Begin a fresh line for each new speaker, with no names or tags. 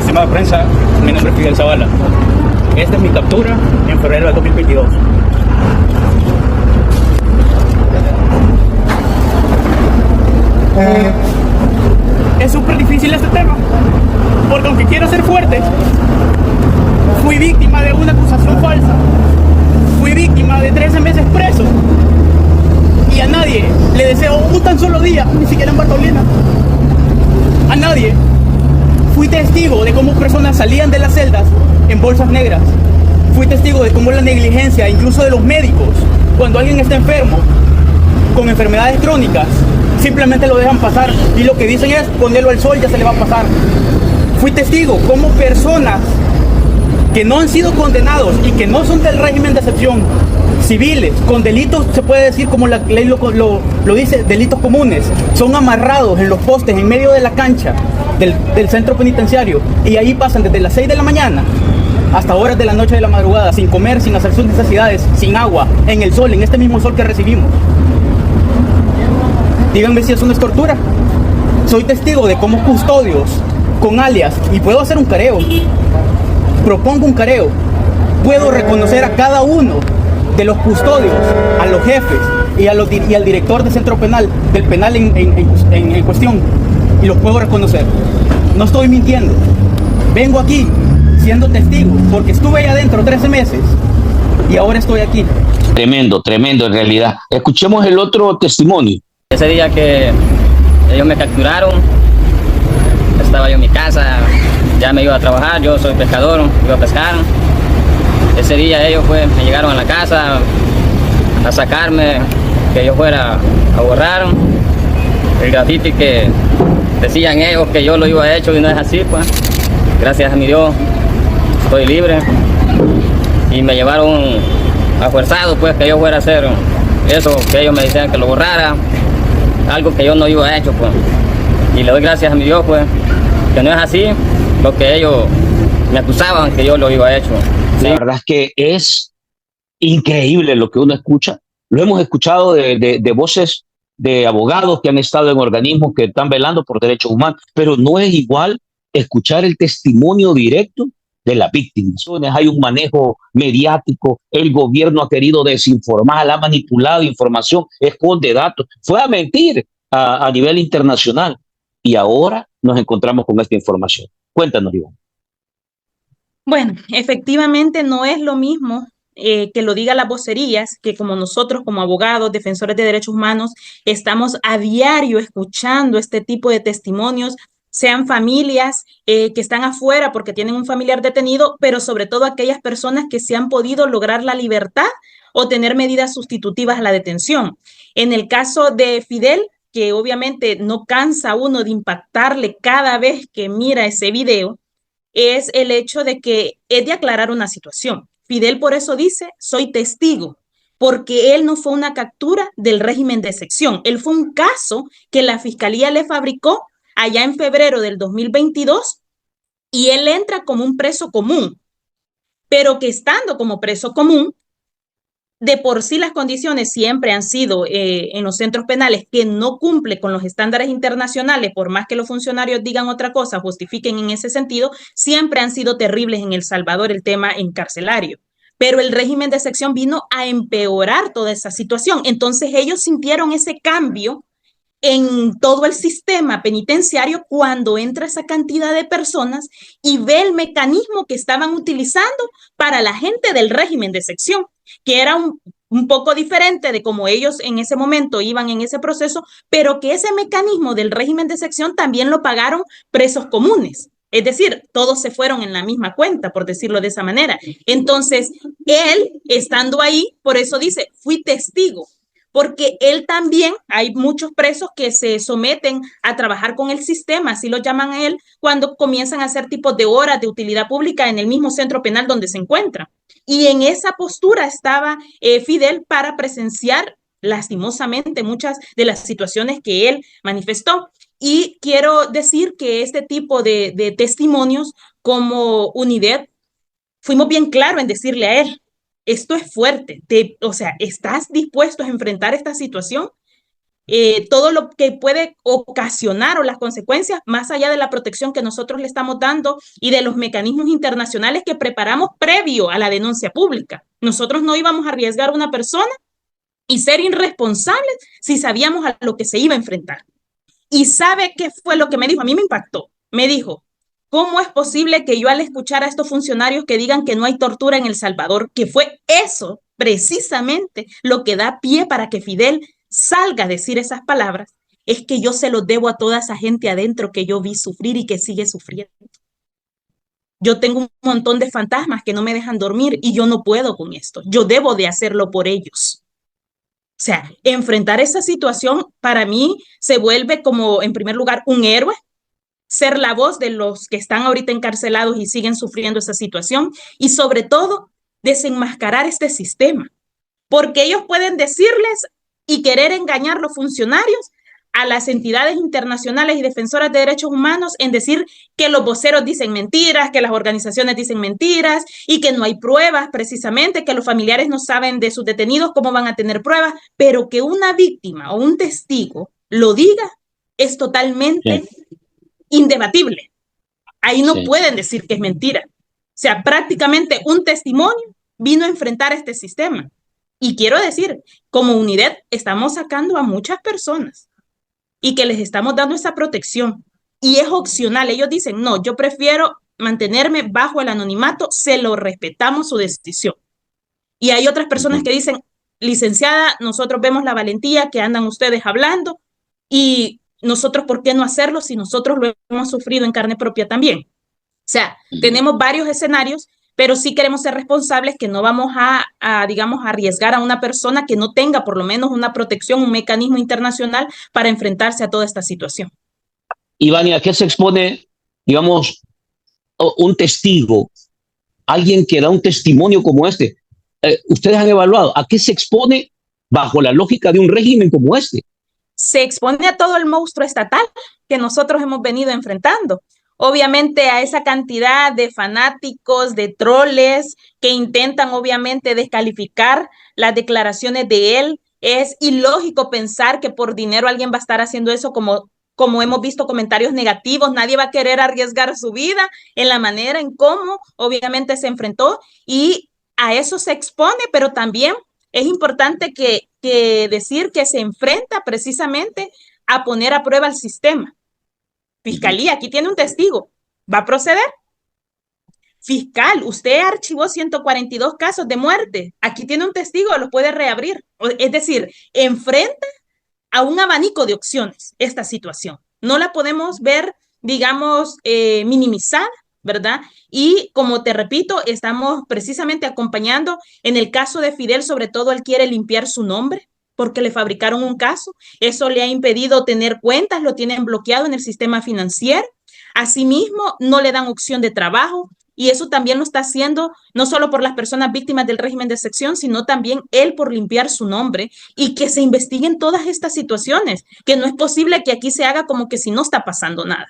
Estimada prensa, mi nombre es Fidel Zavala. Esta es mi captura en febrero del 2022. Es súper difícil este tema, porque aunque quiero ser fuerte, fui víctima de una acusación falsa. Fui víctima de 13 meses preso. Y a nadie le deseo un tan solo día, ni siquiera en Bartolina. A nadie. Fui testigo de cómo personas salían de las celdas en bolsas negras. Fui testigo de cómo la negligencia, incluso de los médicos, cuando alguien está enfermo, con enfermedades crónicas, simplemente lo dejan pasar y lo que dicen es ponerlo al sol, ya se le va a pasar. Fui testigo cómo personas que no han sido condenados y que no son del régimen de excepción, civiles, con delitos, se puede decir como la ley lo dice, delitos comunes, son amarrados en los postes en medio de la cancha del centro penitenciario y ahí pasan desde las 6 de la mañana hasta horas de la noche de la madrugada, sin comer, sin hacer sus necesidades, sin agua, en el sol, en este mismo sol que recibimos. Díganme si eso no es tortura. Soy testigo de cómo custodios con alias, y puedo hacer un careo, propongo un careo, puedo reconocer a cada uno de los custodios, a los jefes y al director del centro penal, del penal en cuestión, y los puedo reconocer. No estoy mintiendo. Vengo aquí siendo testigo, porque estuve ahí adentro 13 meses y ahora estoy aquí.
Tremendo, tremendo en realidad. Escuchemos el otro testimonio.
Ese día que ellos me capturaron, estaba yo en mi casa, ya me iba a trabajar, yo soy pescador, iba a pescar. Ese día ellos me llegaron a la casa a sacarme, que yo fuera a borrar el grafiti que decían ellos que yo lo iba hecho y no es así, pues. Gracias a mi Dios, estoy libre. Y me llevaron a fuerzado, pues, que yo fuera a hacer eso, que ellos me decían que lo borrara, algo que yo no iba hecho, pues. Y le doy gracias a mi Dios, pues, que no es así lo que ellos me acusaban que yo lo iba hecho.
La verdad es que es increíble lo que uno escucha. Lo hemos escuchado de voces de abogados que han estado en organismos que están velando por derechos humanos, pero no es igual escuchar el testimonio directo de las víctimas. Hay un manejo mediático, el gobierno ha querido desinformar, ha manipulado información, esconde datos, fue a mentir a nivel internacional y ahora nos encontramos con esta información. Cuéntanos, Iván.
Bueno, efectivamente no es lo mismo que lo diga las vocerías, que como nosotros como abogados, defensores de derechos humanos, estamos a diario escuchando este tipo de testimonios, sean familias que están afuera porque tienen un familiar detenido, pero sobre todo aquellas personas que se han podido lograr la libertad o tener medidas sustitutivas a la detención. En el caso de Fidel, que obviamente no cansa uno de impactarle cada vez que mira ese video, es el hecho de que es de aclarar una situación. Fidel por eso dice, soy testigo, porque él no fue una captura del régimen de excepción. Él fue un caso que la fiscalía le fabricó allá en febrero del 2022 y él entra como un preso común, pero que estando como preso común, de por sí las condiciones siempre han sido en los centros penales que no cumple con los estándares internacionales, por más que los funcionarios digan otra cosa, justifiquen en ese sentido, siempre han sido terribles en El Salvador el tema encarcelario. Pero el régimen de excepción vino a empeorar toda esa situación. Entonces ellos sintieron ese cambio en todo el sistema penitenciario cuando entra esa cantidad de personas y ve el mecanismo que estaban utilizando para la gente del régimen de excepción, que era un poco diferente de cómo ellos en ese momento iban en ese proceso, pero que ese mecanismo del régimen de excepción también lo pagaron presos comunes. Es decir, todos se fueron en la misma cuenta, por decirlo de esa manera. Entonces, él, estando ahí, por eso dice, fui testigo, porque él también, hay muchos presos que se someten a trabajar con el sistema, así lo llaman a él, cuando comienzan a hacer tipos de horas de utilidad pública en el mismo centro penal donde se encuentra. Y en esa postura estaba Fidel para presenciar lastimosamente muchas de las situaciones que él manifestó. Y quiero decir que este tipo de testimonios como UNIDEP, fuimos bien claros en decirle a él, esto es fuerte, o sea, ¿estás dispuesto a enfrentar esta situación? todo lo que puede ocasionar o las consecuencias, más allá de la protección que nosotros le estamos dando y de los mecanismos internacionales que preparamos previo a la denuncia pública. Nosotros no íbamos a arriesgar a una persona y ser irresponsables si sabíamos a lo que se iba a enfrentar. Y ¿sabe qué fue lo que me dijo? A mí me impactó. Me dijo, ¿cómo es posible que yo al escuchar a estos funcionarios que digan que no hay tortura en El Salvador, que fue eso precisamente lo que da pie para que Fidel salga a decir esas palabras, es que yo se lo debo a toda esa gente adentro que yo vi sufrir y que sigue sufriendo? Yo tengo un montón de fantasmas que no me dejan dormir y yo no puedo con esto. Yo debo de hacerlo por ellos. O sea, enfrentar esa situación para mí se vuelve como, en primer lugar, un héroe, ser la voz de los que están ahorita encarcelados y siguen sufriendo esa situación y sobre todo desenmascarar este sistema, porque ellos pueden decirles y querer engañar a los funcionarios, a las entidades internacionales y defensoras de derechos humanos en decir que los voceros dicen mentiras, que las organizaciones dicen mentiras y que no hay pruebas precisamente, que los familiares no saben de sus detenidos, cómo van a tener pruebas, pero que una víctima o un testigo lo diga es totalmente indebatible. Ahí no pueden decir que es mentira. O sea, prácticamente un testimonio vino a enfrentar este sistema. Y quiero decir, como UNIDED estamos sacando a muchas personas y que les estamos dando esa protección. Y es opcional. Ellos dicen, no, yo prefiero mantenerme bajo el anonimato, se lo respetamos su decisión. Y hay otras personas que dicen, licenciada, nosotros vemos la valentía que andan ustedes hablando y nosotros, ¿por qué no hacerlo si nosotros lo hemos sufrido en carne propia también? O sea, tenemos varios escenarios, pero sí queremos ser responsables que no vamos digamos, a arriesgar a una persona que no tenga por lo menos una protección, un mecanismo internacional para enfrentarse a toda esta situación.
Ivania, ¿a qué se expone, digamos, un testigo, alguien que da un testimonio como este? ¿Ustedes han evaluado a qué se expone bajo la lógica de un régimen como este?
Se expone a todo el monstruo estatal que nosotros hemos venido enfrentando. Obviamente a esa cantidad de fanáticos, de troles que intentan obviamente descalificar las declaraciones de él. Es ilógico pensar que por dinero alguien va a estar haciendo eso, como hemos visto comentarios negativos. Nadie va a querer arriesgar su vida en la manera en cómo obviamente se enfrentó y a eso se expone, pero también es importante que decir que se enfrenta precisamente a poner a prueba el sistema. Fiscalía, aquí tiene un testigo. ¿Va a proceder? Fiscal, usted archivó 142 casos de muerte. Aquí tiene un testigo, lo puede reabrir. Es decir, enfrenta a un abanico de opciones esta situación. No la podemos ver, digamos, minimizada, ¿verdad? Y como te repito, estamos precisamente acompañando en el caso de Fidel, sobre todo él quiere limpiar su nombre porque le fabricaron un caso. Eso le ha impedido tener cuentas, lo tienen bloqueado en el sistema financiero. Asimismo, no le dan opción de trabajo y eso también lo está haciendo no solo por las personas víctimas del régimen de excepción, sino también él por limpiar su nombre y que se investiguen todas estas situaciones, que no es posible que aquí se haga como que si no está pasando nada.